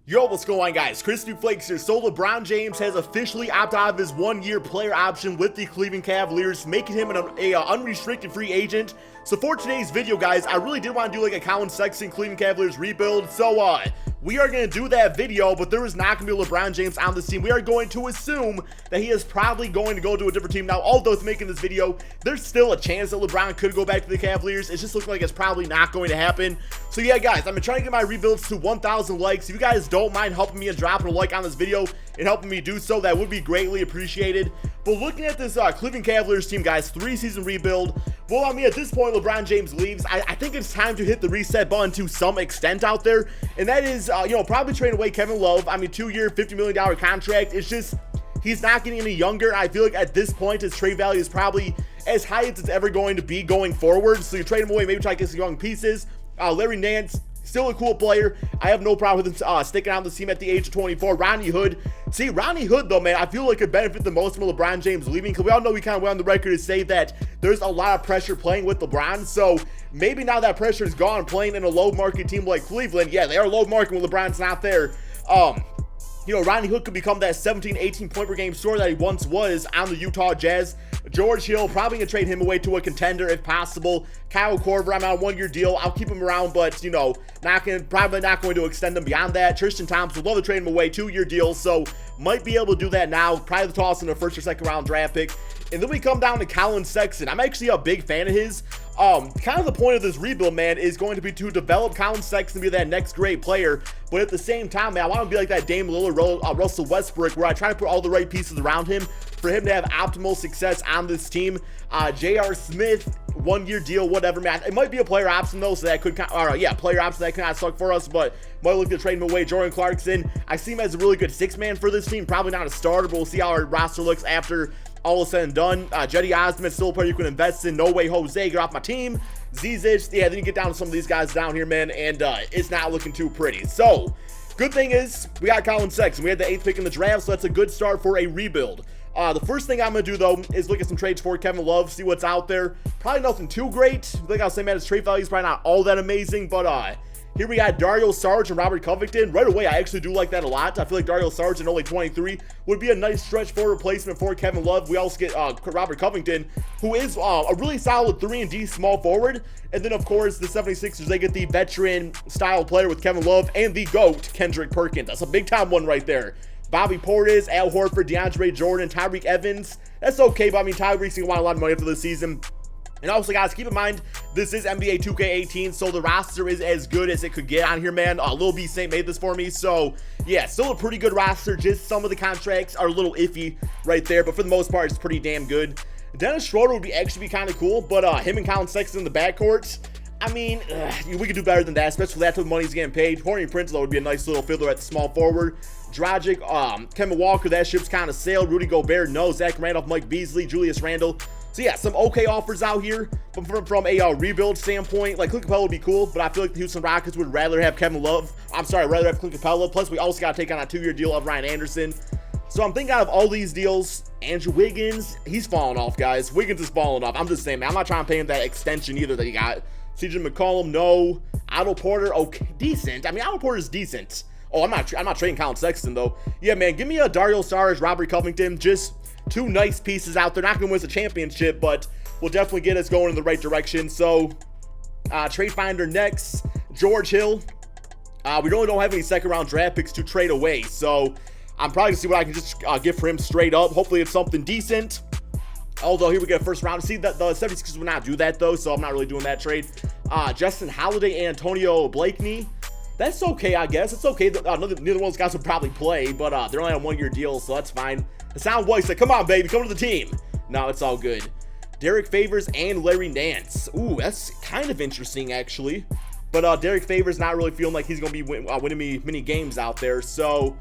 Yo, what's going on, guys? Crispy Flakes here. So LeBron James has officially opted out of his one-year player option with the Cleveland Cavaliers, making him an unrestricted free agent. So for today's video, guys, I really did want to do like a Collin Sexton Cleveland Cavaliers rebuild. So we are going to do that video, but there is not going to be LeBron James on this team. We are going to assume that he is probably going to go to a different team. Now, although it's making this video, there's still a chance that LeBron could go back to the Cavaliers. It's just looking like it's probably not going to happen. So yeah, guys, I've been trying to get my rebuilds to 1,000 likes. If you guys don't mind helping me and dropping a like on this video and helping me do so, that would be greatly appreciated. But looking at this Cleveland Cavaliers team, guys, 3-season rebuild. Well, I mean, at this point, LeBron James leaves. I think it's time to hit the reset button to some extent out there. And that is, probably trade away Kevin Love. I mean, 2-year, $50 million contract. It's just, he's not getting any younger. I feel like at this point, his trade value is probably as high as it's ever going to be going forward. So you trade him away, maybe try to get some young pieces. Larry Nance, still a cool player. I have no problem with him sticking on the team at the age of 24. Ronnie Hood. See, Ronnie Hood, though, man, I feel like could benefit the most from LeBron James leaving, because we all know we kind of went on the record to say that there's a lot of pressure playing with LeBron. So maybe now that pressure is gone, playing in a low-market team like Cleveland. Yeah, they are low-market when LeBron's not there. Ronnie Hood could become that 17, 18 point per game scorer that he once was on the Utah Jazz. George Hill, probably gonna trade him away to a contender if possible. Kyle Korver, I'm on a one-year deal. I'll keep him around, but probably not going to extend him beyond that. Tristan Thompson, would love to trade him away, 2-year deal, so might be able to do that now. Probably toss in a first or second round draft pick. And then we come down to Collin Sexton. I'm actually a big fan of his. Kind of the point of this rebuild, man, is going to be to develop Collin Sexton to be that next great player. But at the same time, man, I want to be like that Dame Lillard, Russell Westbrook, where I try to put all the right pieces around him for him to have optimal success on this team. J.R. Smith, 1-year deal, whatever, man. It might be a player option, though, so that could player option that could kind of suck for us, but might look to trade him away. Jordan Clarkson, I see him as a really good six-man for this team. Probably not a starter, but we'll see how our roster looks after all is said and done. Jetty Osman, still a player you can invest in. No way, Jose, get off my team. Zizic, yeah, then you get down to some of these guys down here, man, and it's not looking too pretty. So, good thing is, we got Collin Sexton. We had the 8th pick in the draft, so that's a good start for a rebuild. The first thing I'm going to do, though, is look at some trades for Kevin Love, see what's out there. Probably nothing too great. Like I was saying, man, his trade value is probably not all that amazing, but here we got Dario Saric and Robert Covington. Right away, I actually do like that a lot. I feel like Dario Saric at only 23 would be a nice stretch for replacement for Kevin Love. We also get Robert Covington, who is a really solid 3-and-D small forward. And then, of course, the 76ers, they get the veteran-style player with Kevin Love and the GOAT, Kendrick Perkins. That's a big-time one right there. Bobby Portis, Al Horford, DeAndre Jordan, Tyreek Evans. That's okay, but I mean, Tyreek's going to want a lot of money after this season. And also, guys, keep in mind, this is NBA 2K18, so the roster is as good as it could get on here, man. Lil B Saint made this for me, so yeah, still a pretty good roster. Just some of the contracts are a little iffy right there, but for the most part, it's pretty damn good. Dennis Schroeder would actually be kind of cool, but him and Collin Sexton in the backcourt, I mean, we could do better than that, especially after the money's getting paid. Horny Prince, though, would be a nice little fiddler at the small forward. Dragic, Kemba Walker, that ship's kind of sailed. Rudy Gobert, no. Zach Randolph, Mike Beasley, Julius Randle. So yeah, some okay offers out here from a rebuild standpoint. Like, Clint Capella would be cool, but I feel like the Houston Rockets would rather have Kevin Love. Rather have Clint Capella. Plus, we also got to take on a 2-year deal of Ryan Anderson. So I'm thinking out of all these deals, Andrew Wiggins, he's falling off, guys. Wiggins is falling off. I'm just saying, man, I'm not trying to pay him that extension either that he got. CJ McCollum, no. Otto Porter, okay, decent. I mean, Otto Porter's decent. Oh, I'm not trading Collin Sexton, though. Yeah, man, give me a Dario Saric, Robert Covington, just 2 nice pieces out there. Not going to win us a championship, but will definitely get us going in the right direction. So, trade finder next, George Hill. We really don't have any second-round draft picks to trade away, so I'm probably going to see what I can just get for him straight up. Hopefully it's something decent. Although, here we get a first round. See, that the 76ers would not do that, though, so I'm not really doing that trade. Justin Holiday and Antonio Blakeney. That's okay, I guess. It's okay. Neither one of those guys would probably play, but they're only on 1-year deals, so that's fine. Hassan White said, come on, baby, come to the teme. No, it's all good. Derek Favors and Larry Nance. Ooh, that's kind of interesting, actually. But Derek Favors not really feeling like he's going to be winning me many games out there. So,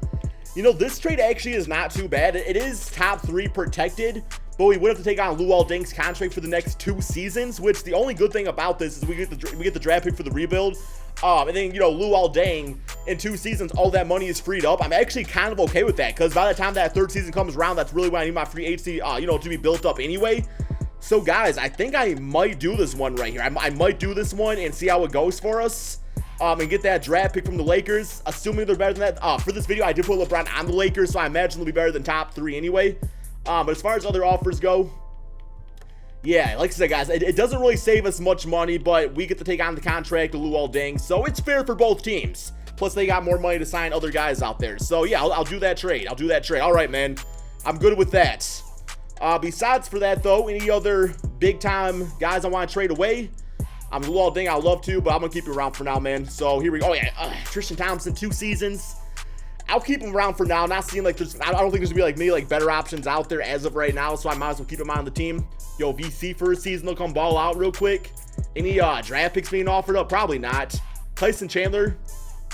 this trade actually is not too bad. It is top 3 protected, but we would have to take on Luol Deng's contract for the next 2 seasons, which the only good thing about this is we get the draft pick for the rebuild. And then, Luol Deng, in 2 seasons, all that money is freed up. I'm actually kind of okay with that, because by the time that 3rd season comes around, that's really when I need my free agency, to be built up anyway. So, guys, I think I might do this one right here. I might do this one and see how it goes for us. and get that draft pick from the Lakers, assuming they're better than that. For this video, I did put LeBron on the Lakers, so I imagine they'll be better than top 3 anyway. But as far as other offers go, yeah, like I said, guys, it doesn't really save us much money, but we get to take on the contract of Luol Deng, so it's fair for both teams. Plus, they got more money to sign other guys out there. So, yeah, I'll do that trade. I'll do that trade. All right, man. I'm good with that. Besides for that, though, any other big-time guys I want to trade away? Luol Deng, I'd love to, but I'm going to keep him around for now, man. So, here we go. Oh, yeah, Tristan Thompson, 2 seasons. I'll keep him around for now. Not seeing like I don't think there's going to be like better options out there as of right now, so I might as well keep him on the team. Yo, VC for a season, they'll come ball out real quick. Any draft picks being offered up? Probably not. Tyson Chandler,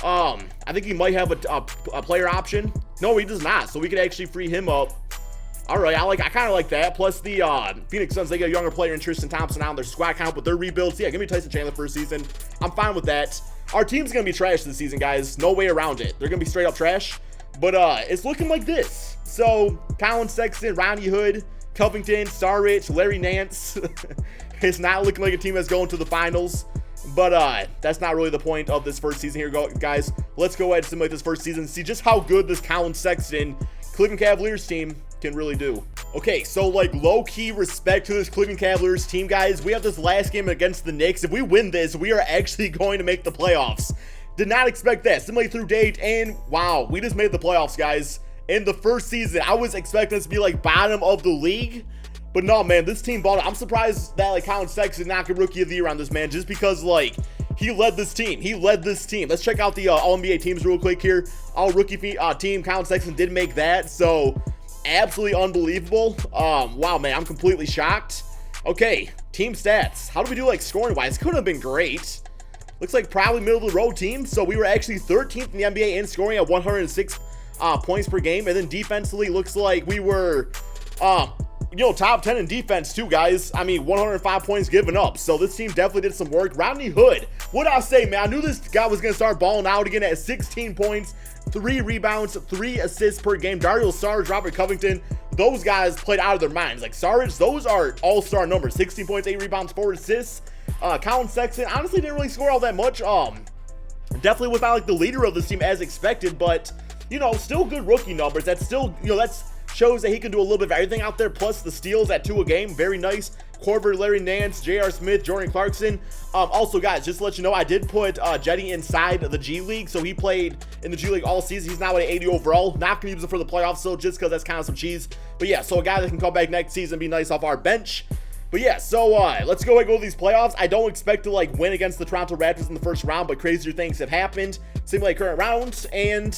I think he might have a player option. No, he does not, so we could actually free him up. All right, I kind of like that. Plus the Phoenix Suns, they get a younger player in Tristan Thompson on their squad count with their rebuilds. Yeah, give me Tyson Chandler for a season. I'm fine with that. Our team's going to be trash this season, guys. No way around it. They're going to be straight up trash. But it's looking like this. So, Collin Sexton, Ronnie Hood, Covington, Saric, Larry Nance. It's not looking like a team that's going to the finals. But that's not really the point of this first season here, guys. Let's go ahead and simulate this first season and see just how good this Collin Sexton Cleveland Cavaliers team can really do. Okay, so like low-key respect to this Cleveland Cavaliers team, guys. We have this last game against the Knicks. If we win this, we are actually going to make the playoffs. Did not expect that. Simulate through date, and wow, we just made the playoffs, guys. In the first season, I was expecting us to be like bottom of the league, but no, man, this team bought it. I'm surprised that like Collin Sexton not a rookie of the year on this, man, just because like he led this team. He led this team. Let's check out the All-NBA teams real quick here. All rookie team, Collin Sexton did make that, so absolutely unbelievable. Wow, man, I'm completely shocked. Okay, team stats. How do we do like scoring wise? Couldn't have been great. Looks like probably middle of the road team. So we were actually 13th in the NBA in scoring at 106 points per game. And then defensively looks like we were, top 10 in defense too, guys. I mean, 105 points given up. So this team definitely did some work. Ronnie Hood, what I say, man? I knew this guy was going to start balling out again at 16 points, 3 rebounds, 3 assists per game. Dario Saric, Robert Covington, those guys played out of their minds. Like Saric, those are all-star numbers. 16 points, 8 rebounds, 4 assists. Collin Sexton honestly didn't really score all that much. Definitely was not like the leader of this team as expected, but still good rookie numbers. That's still, that shows that he can do a little bit of everything out there. Plus the steals at 2 a game, very nice. Corver, Larry Nance, J.R. Smith, Jordan Clarkson. Also, guys, just to let you know, I did put Jetty inside the G League, so he played in the G League all season. He's now at 80 overall. Not gonna use him for the playoffs, so just because that's kind of some cheese. But yeah, so a guy that can come back next season and be nice off our bench. But yeah, so let's go ahead and go to these playoffs. I don't expect to like win against the Toronto Raptors in the first round, but crazier things have happened. Simulate current rounds, and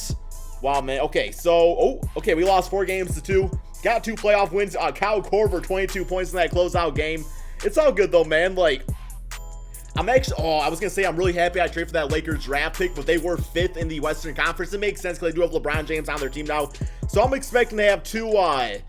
wow, man. Okay, so we lost 4 games to 2. Got 2 playoff wins. Kyle Korver, 22 points in that closeout game. It's all good though, man. Like, I'm actually, I was gonna say I'm really happy I traded for that Lakers draft pick, but they were 5th in the Western Conference. It makes sense because they do have LeBron James on their team now. So I'm expecting to have 2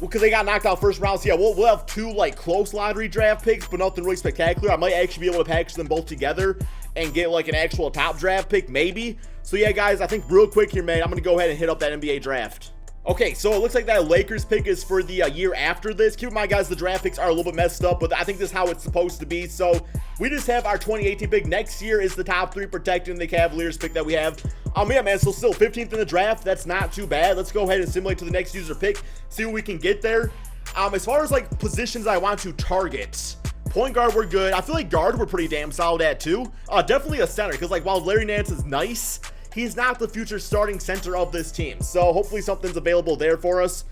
because they got knocked out first round. So yeah, we'll have 2 like close lottery draft picks, but nothing really spectacular. I might actually be able to package them both together and get like an actual top draft pick, maybe. So yeah, guys, I think real quick here, man, I'm gonna go ahead and hit up that NBA draft. Okay, so it looks like that Lakers pick is for the year after this. Keep in mind, guys, the draft picks are a little bit messed up, but I think this is how it's supposed to be. So we just have our 2018 pick. Next year is the top 3 protecting the Cavaliers pick that we have. Yeah, man, so still 15th in the draft. That's not too bad. Let's go ahead and simulate to the next user pick, see what we can get there. As far as like positions I want to target, point guard, we're good. I feel like guard, we're pretty damn solid at too. Definitely a center, because like while Larry Nance is nice, he's not the future starting center of this team. So hopefully something's available there for us.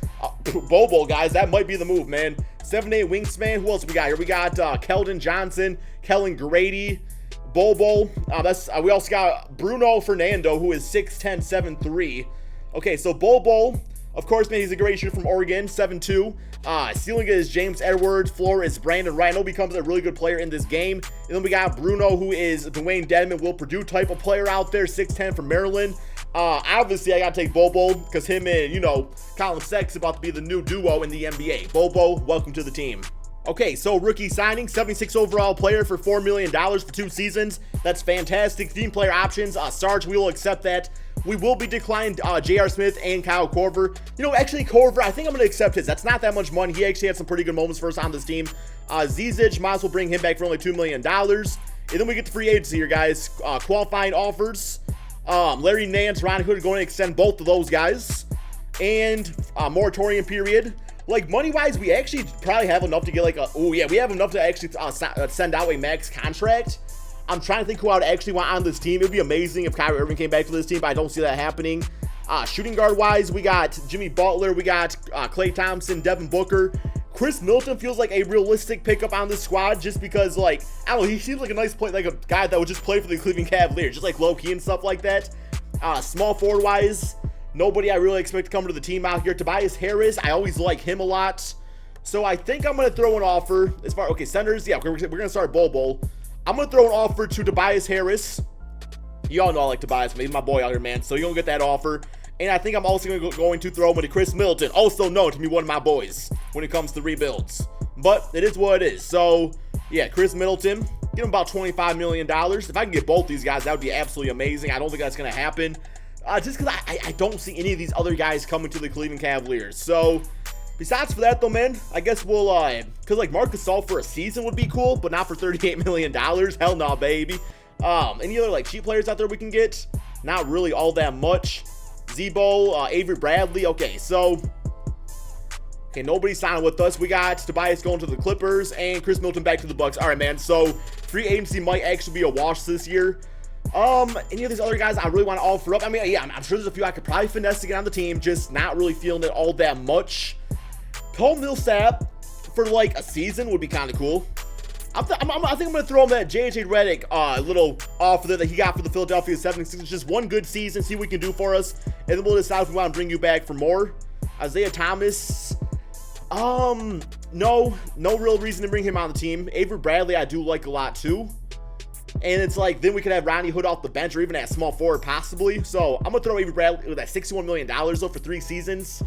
Bobo, guys, that might be the move, man. 7'8" wingspan. Who else we got here? We got Keldon Johnson, Kellen Grady, Bobo. We also got Bruno Fernando, who is 6'10", 7'3". Okay, so Bobo, of course, man, he's a great shooter from Oregon, 7'2". Ceiling is James Edwards. Floor is Brandon Wright. I know becomes a really good player in this game. And then we got Bruno, who is Dwayne Dedman, Will Purdue type of player out there, 6'10" from Maryland. Obviously, I got to take Bobo because him and, Collin Sexton about to be the new duo in the NBA. Bobo, welcome to the team. Okay, so rookie signing, 76 overall player for $4 million for 2 seasons. That's fantastic. Team player options. Sarge, we will accept that. We will be declining J.R. Smith and Kyle Korver. Actually, Korver, I think I'm going to accept his. That's not that much money. He actually had some pretty good moments for us on this team. Zizic, might as well bring him back for only $2 million. And then we get to free agency here, guys. Qualifying offers. Larry Nance, Ronnie Hood are going to extend both of those guys. And moratorium period. Like, money-wise, we actually probably have enough to get like a... Oh, yeah, we have enough to actually send out a max contract. I'm trying to think who I would actually want on this team. It would be amazing if Kyrie Irving came back to this team, but I don't see that happening. Shooting guard-wise, we got Jimmy Butler, we got Klay Thompson, Devin Booker. Chris Middleton feels like a realistic pickup on this squad just because, like, I don't know, he seems like a nice play, like a guy that would just play for the Cleveland Cavaliers, just like low-key and stuff like that. Small forward-wise, nobody I really expect to come to the team out here. Tobias Harris, I always like him a lot. So I think I'm going to throw an offer as far, okay, centers, yeah, we're going to start Bowl. I'm going to throw an offer to Tobias Harris. You all know I like Tobias, he's my boy out here, man. So you're going to get that offer. And I think I'm also going to throw him to Chris Middleton, also known to be one of my boys when it comes to rebuilds. But it is what it is. So, yeah, Chris Middleton, give him about $25 million. If I can get both these guys, that would be absolutely amazing. I don't think that's going to happen. Just because I don't see any of these other guys coming to the Cleveland Cavaliers. So, besides for that, though, man, I guess we'll, because, like, Marc Gasol for a season would be cool, but not for $38 million. Hell no, baby. Any other, like, cheap players out there we can get? Not really all that much. Zebo, Avery Bradley. Okay, so, okay, nobody signed with us. We got Tobias going to the Clippers and Chris Middleton back to the Bucks. All right, man. So, free agency might actually be a wash this year. Any of these other guys I really want to offer up? I mean, yeah, I'm sure there's a few I could probably finesse to get on the team, just not really feeling it all that much. Paul Millsap for like a season would be kind of cool. I think I'm going to throw him that J.J. Redick little offer that he got for the Philadelphia 76ers. Just one good season, see what he can do for us, and then we'll decide if we want to bring you back for more. Isaiah Thomas, no real reason to bring him on the team. Avery Bradley I do like a lot too. And it's like, then we could have Ronnie Hood off the bench or even at small forward possibly. So I'm going to throw Avery Bradley with that $61 million though for 3 seasons.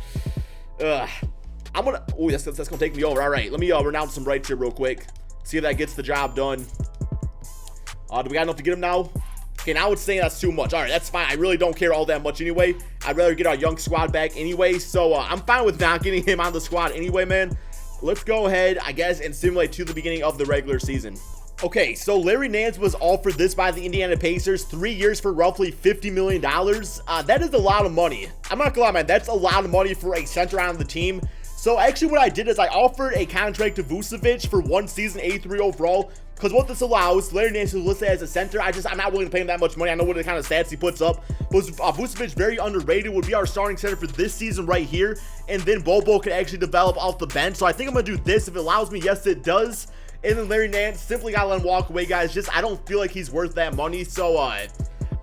I'm going to, oh, that's going to take me over. All right, let me renounce some rights here real quick. See if that gets the job done. Do we got enough to get him now? Okay, now it's saying that's too much. All right, that's fine. I really don't care all that much anyway. I'd rather get our young squad back anyway. So I'm fine with not getting him on the squad anyway, man. Let's go ahead, I guess, and simulate to the beginning of the regular season. Okay, so Larry Nance was offered this by the Indiana Pacers, 3 years for roughly $50 million. That is a lot of money. I'm not gonna lie, man. That's a lot of money for a center on the team. So actually what I did is I offered a contract to Vucevic for 1 season, 83 overall, because what this allows, Larry Nance is listed as a center. I'm not willing to pay him that much money. I know what the kind of stats he puts up, but Vucevic, very underrated, would be our starting center for this season right here, and then Bobo could actually develop off the bench. So I think I'm going to do this. If it allows me, yes, it does. And then Larry Nance, simply got to let him walk away, guys. Just, I don't feel like he's worth that money, so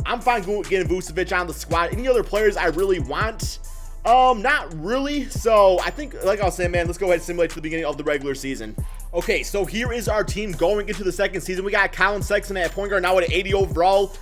I'm fine getting Vucevic on the squad. Any other players I really want? Not really. So I think, like I was saying, man, let's go ahead and simulate to the beginning of the regular season. Okay, so here is our team going into the second season. We got Collin Sexton at point guard, now at 80 overall.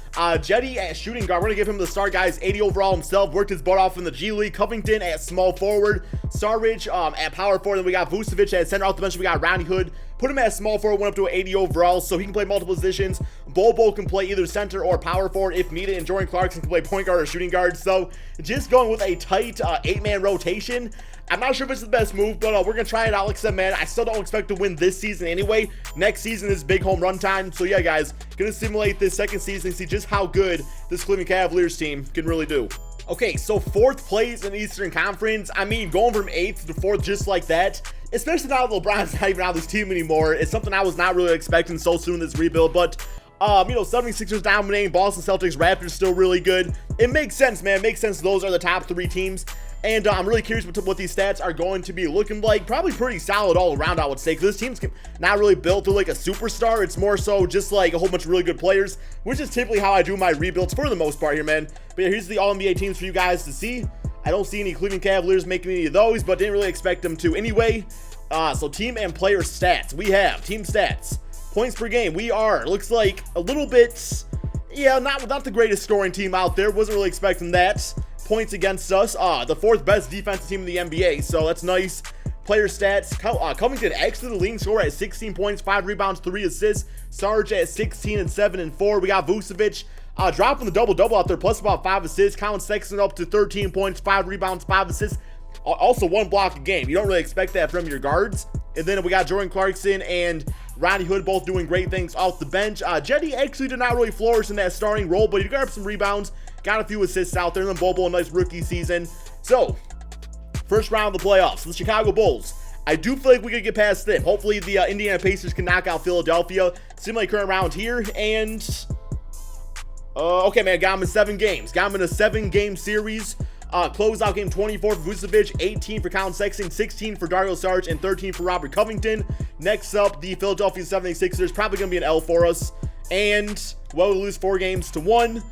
Jetty at shooting guard. We're going to give him the start, guys. 80 overall himself. Worked his butt off in the G League. Covington at small forward. Starridge at power forward. Then we got Vucevic at center. Off the bench, we got Ronnie Hood. Put him at small forward. Went up to an 80 overall, so he can play multiple positions. Bobo can play either center or power forward if needed. And Jordan Clarkson can play point guard or shooting guard. So just going with a tight 8-man rotation. I'm not sure if it's the best move, but we're going to try it out. Like I said, man, I still don't expect to win this season anyway. Next season is big home run time. So, yeah, guys, going to simulate this second season and see just how good this Cleveland Cavaliers team can really do. Okay, so 4th place in the Eastern Conference. I mean, going from 8th to 4th just like that, especially now that LeBron's not even on this team anymore, is something I was not really expecting so soon in this rebuild. But, you know, 76ers dominating, Boston Celtics, Raptors still really good. It makes sense, man. It makes sense. Those are the top 3 teams. And I'm really curious what these stats are going to be looking like. Probably pretty solid all around, I would say, because this team's not really built to like a superstar. It's more so just like a whole bunch of really good players, which is typically how I do my rebuilds for the most part here, man. But yeah, here's the All-NBA teams for you guys to see. I don't see any Cleveland Cavaliers making any of those, but didn't really expect them to anyway. So team and player stats. We have team stats. Points per game. We are, looks like a little bit, yeah, not the greatest scoring team out there. Wasn't really expecting that. Points against us, the 4th best defensive team in the NBA, so that's nice. Player stats, Covington actually the leading scorer at 16 points, 5 rebounds, 3 assists. Sarge at 16 and 7 and 4. We got Vucevic dropping the double-double out there, plus about 5 assists. Collin Sexton up to 13 points, 5 rebounds, 5 assists. Also 1 block a game. You don't really expect that from your guards. And then we got Jordan Clarkson and Ronnie Hood both doing great things off the bench. Jetty actually did not really flourish in that starting role, but he got some rebounds, got a few assists out there, and then Bobo a nice rookie season. So, first round of the playoffs, the Chicago Bulls. I do feel like we could get past them. Hopefully, the Indiana Pacers can knock out Philadelphia. Similarly, current round here, and okay, man, got him in 7 games. Got him in a 7-game series. Closeout game 24 for Vucevic, 18 for Collin Sexton, 16 for Dario Saric, and 13 for Robert Covington. Next up, the Philadelphia 76ers, probably going to be an L for us. And, well, we lose 4-1.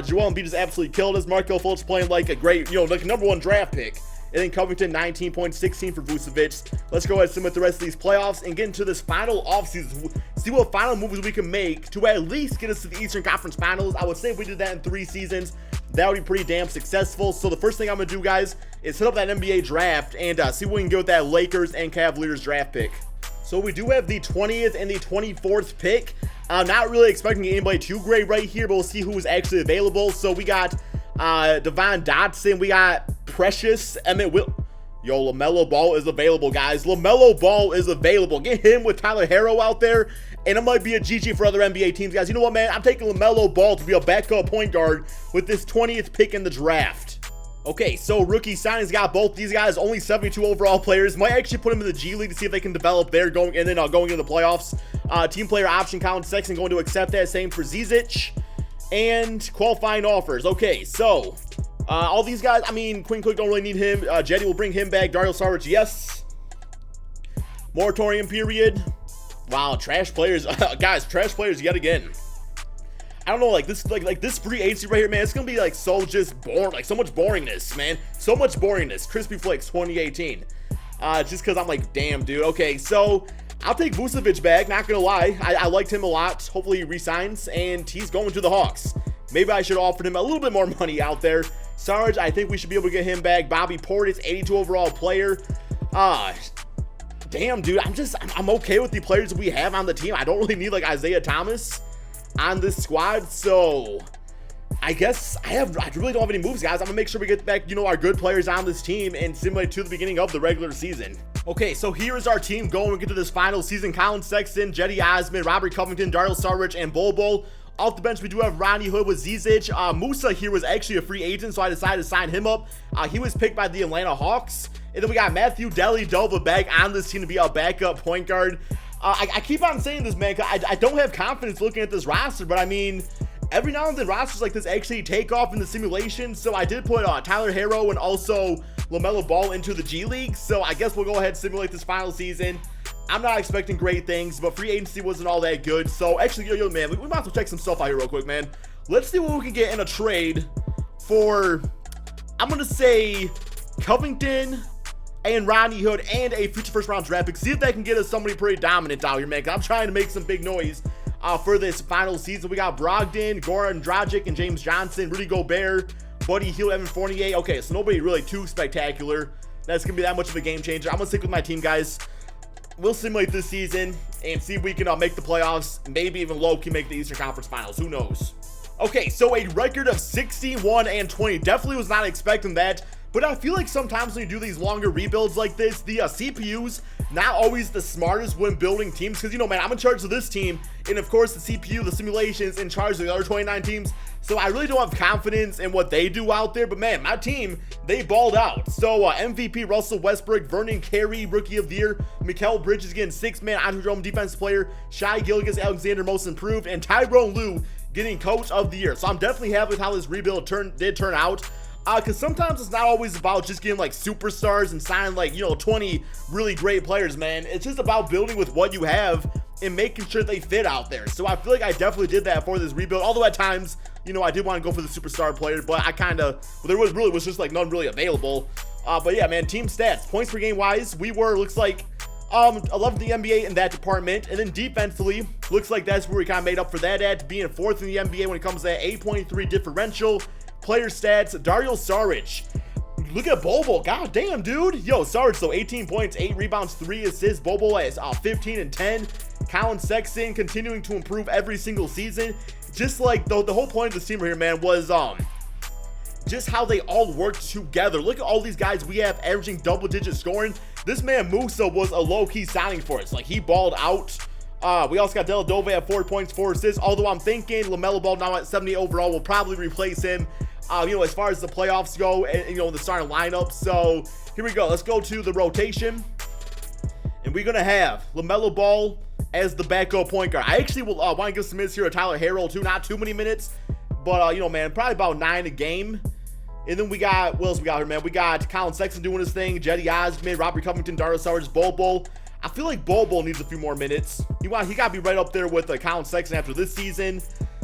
Joel Embiid is absolutely killed us. Markelle Fultz playing like a great, like a #1 draft pick. And then Covington, 19 points, 16 for Vucevic. Let's go ahead and submit the rest of these playoffs and get into this final offseason. See what final moves we can make to at least get us to the Eastern Conference Finals. I would say if we did that in 3 seasons, that would be pretty damn successful. So the first thing I'm going to do, guys, is hit up that NBA draft and see what we can get with that Lakers and Cavaliers draft pick. So we do have the 20th and the 24th pick. I'm not really expecting anybody too great right here, but we'll see who is actually available. So we got Devon Dotson, we got Precious, Emmett Yo, LaMelo Ball is available, guys. LaMelo Ball is available. Get him with Tyler Herro out there, and it might be a GG for other NBA teams, guys. You know what, man? I'm taking LaMelo Ball to be a backup point guard with this 20th pick in the draft. Okay, so rookie signings got both these guys, only 72 overall players. Might actually put them in the G League to see if they can develop there going into the playoffs. Team player option, Collin Sexton going to accept that. Same for Zizic. And qualifying offers. Okay, so all these guys, I mean, Quinn Cook don't really need him. Jetty will bring him back. Dario Saric, yes. Moratorium period. Wow, trash players. Guys, trash players yet again. I don't know, like this free agency right here, man, it's gonna be like so just boring, like so much boringness, man. So much boringness. Crispy Flakes 2018. Just because I'm like, damn, dude. Okay, so I'll take Vucevic back, not gonna lie. I liked him a lot. Hopefully he resigns, and he's going to the Hawks. Maybe I should offer him a little bit more money out there. Sarge, I think we should be able to get him back. Bobby Portis, 82 overall player. Damn, dude, I'm okay with the players we have on the team. I don't really need like Isaiah Thomas on this squad, so I guess I really don't have any moves, guys. I'm gonna make sure we get back, our good players on this team and simulate to the beginning of the regular season. Okay, so here is our team going into this final season. Collin Sexton, Jetty Osman, Robert Covington, Dario Saric, and Bol. Off the bench, we do have Ronnie Hood with Zizic. Musa here was actually a free agent, so I decided to sign him up. He was picked by the Atlanta Hawks. And then we got Matthew Dellavedova back on this team to be our backup point guard. I keep on saying this, man, 'cause I don't have confidence looking at this roster, but I mean, every now and then rosters like this actually take off in the simulation. So I did put Tyler Herro and also LaMelo Ball into the G League. So I guess we'll go ahead and simulate this final season. I'm not expecting great things, but free agency wasn't all that good. So actually, yo, man, we might have to check some stuff out here real quick, man. Let's see what we can get in a trade for, I'm going to say, Covington and Ronnie Hood and a future first round draft pick. See if they can get us somebody pretty dominant out here, man. 'Cause I'm trying to make some big noise for this final season. We got Brogdon, Goran Dragic, and James Johnson, Rudy Gobert, Buddy Hield, Evan Fournier. Okay, so nobody really too spectacular. That's going to be that much of a game changer. I'm going to stick with my team, guys. We'll simulate this season and see if we can make the playoffs, maybe even low-key make the Eastern Conference Finals. Who knows? Okay, so a record of 61-20. Definitely was not expecting that. But I feel like sometimes when you do these longer rebuilds like this, the CPU's not always the smartest when building teams. Because, man, I'm in charge of this team. And, of course, the CPU, the simulations, in charge of the other 29 teams. So I really don't have confidence in what they do out there. But, man, my team, they balled out. So MVP Russell Westbrook, Vernon Carey, Rookie of the Year, Mikal Bridges getting 6-man Andre Drummond Defensive Player, Shai Gilgeous-Alexander Most Improved, and Tyrone Lue getting Coach of the Year. So I'm definitely happy with how this rebuild did turn out. Because sometimes it's not always about just getting like superstars and signing like 20 really great players, man. It's just about building with what you have and making sure they fit out there. So I feel like I definitely did that for this rebuild, although at times I did want to go for the superstar player, but I kind of, there was just like none really available. But yeah, man, team stats, points per game wise, we were, looks like 11th in the NBA in that department. And then defensively, looks like that's where we kind of made up for that at being 4th in the NBA when it comes to that 8.3 differential. Player stats, Dario Saric. Look at Bobo. God damn, dude. Yo, Saric, so 18 points, 8 rebounds, 3 assists. Bobo has 15 and 10. Collin Sexton continuing to improve every single season. Just like the whole point of this team right here, man, was just how they all work together. Look at all these guys we have averaging double-digit scoring. This man Musa was a low-key signing for us. Like, he balled out. We also got Dellavedova at 4 points, 4 assists, although I'm thinking LaMelo Ball now at 70 overall will probably replace him, as far as the playoffs go and, the starting lineup. So here we go. Let's go to the rotation. And we're going to have LaMelo Ball as the backup point guard. I actually will want to give some minutes here to Tyler Harrell too. Not too many minutes, but, man, probably about 9 a game. And then we got, what else we got here, man? We got Collin Sexton doing his thing, Jetty Osman, Robert Covington, Dario Saric, Bol. I feel like Bol needs a few more minutes. He got to be right up there with Collin Sexton after this season.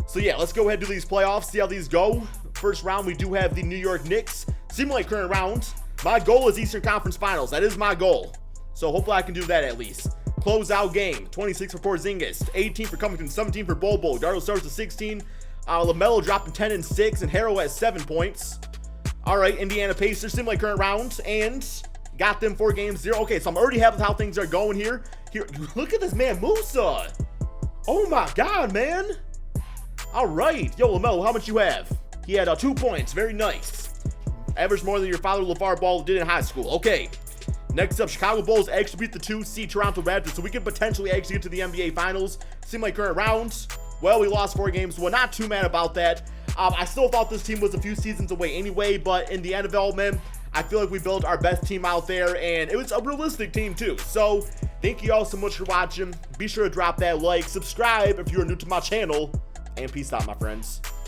So yeah, let's go ahead and do these playoffs, see how these go. First round, we do have the New York Knicks. Seem like current round. My goal is Eastern Conference Finals. That is my goal. So hopefully I can do that at least. Closeout game, 26 for Porzingis, 18 for Covington, 17 for Bol. Dario Saric to 16. LaMelo dropping 10 and 6, and Harrell at 7 points. All right, Indiana Pacers, seem like current round, and got them 4 games 0. Okay, so I'm already happy with how things are going here. Here, look at this man, Musa. Oh my God, man. All right, yo, LaMelo, how much you have? He had 2 points, very nice. Averaged more than your father LeVar Ball did in high school. Okay, next up, Chicago Bulls actually beat the 2 seed Toronto Raptors, so we could potentially actually get to the NBA Finals. Seem like current round. Well, we lost 4 games. Well, not too mad about that. I still thought this team was a few seasons away anyway, but in the end development, I feel like we built our best team out there, and it was a realistic team too. So thank you all so much for watching. Be sure to drop that like, subscribe if you're new to my channel, and peace out, my friends.